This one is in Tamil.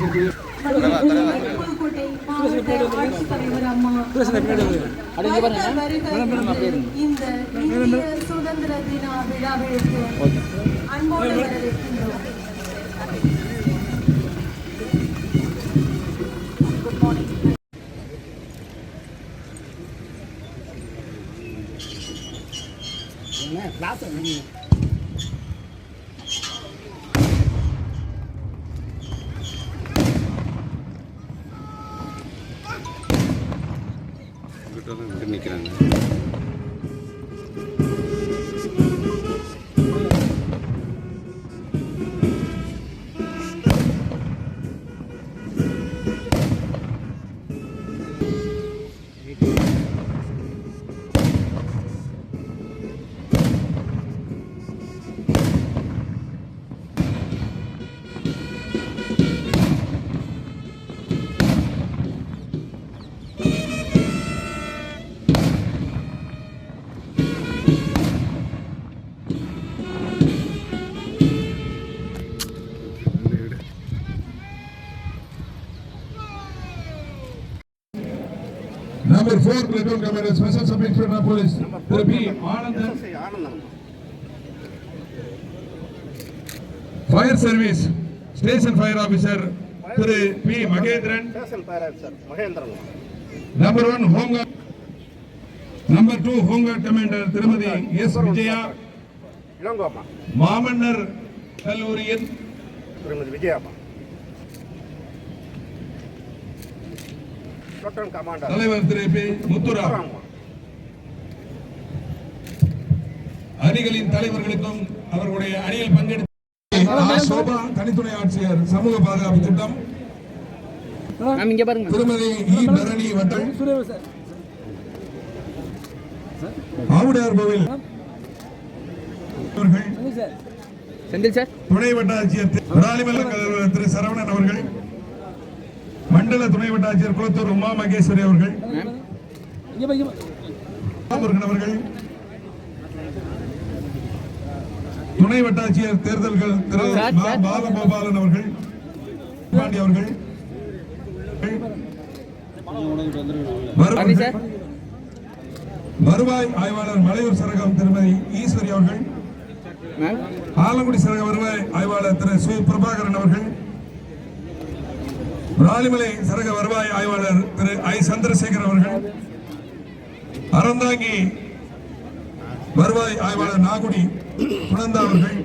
புதுக்கோட்டை மாவட்ட ஆட்சித்தலைவர் அம்மா இந்த இந்திய சுதந்திர தின விழாவிற்கு அன்போடு வரவேற்கின்றோம். நிற்கிறாங்க. Number 4 platoon commander, Special Sub Inspector of Police, P. Anand. Fire Service, Station Fire Officer, P. Mahendran. Station Fire Officer, Mahendran. Number 1 Home Guard. Number 2 Home Guard Commander, Tirumadi S. Vijaya. Ilangoma. Mamannar Kalluriyan. Tirumadi Vijaya. தலைவர் திரு பி. முத்துராம். அணிகளின் தலைவர்களுக்கும் அவர்களுடைய அணியில் பங்கெடுத்த சோபா தனித்துணை ஆட்சியர் சமூக பாதுகாப்பு திட்டம் திருமதி இ. பரணி வட்டம் ஆவுடையார் கோவில் துணை வட்டாட்சியர் திரு சரவணன் அவர்கள், மண்டல துணை வட்டாட்சியர் குளத்தூர் உமா மகேஸ்வரி அவர்கள், அவர்கள் துணை வட்டாட்சியர் தேர்தல்கள் திரு பாலகோபாலன் அவர்கள், பாண்டி அவர்கள், வருவாய் ஆய்வாளர் மலையூர் சரகம் திருமதி ஈஸ்வரி அவர்கள், ஆலங்குடி சரக வருவாய் ஆய்வாளர் திரு சு. பிரபாகரன் அவர்கள், ராலிமலை சரக வருவாய் ஆய்வாளர் திரு ஐ. சந்திரசேகர் அவர்கள், அறந்தாங்கி வருவாய் ஆய்வாளர் நாகுடி குணந்தா அவர்கள்,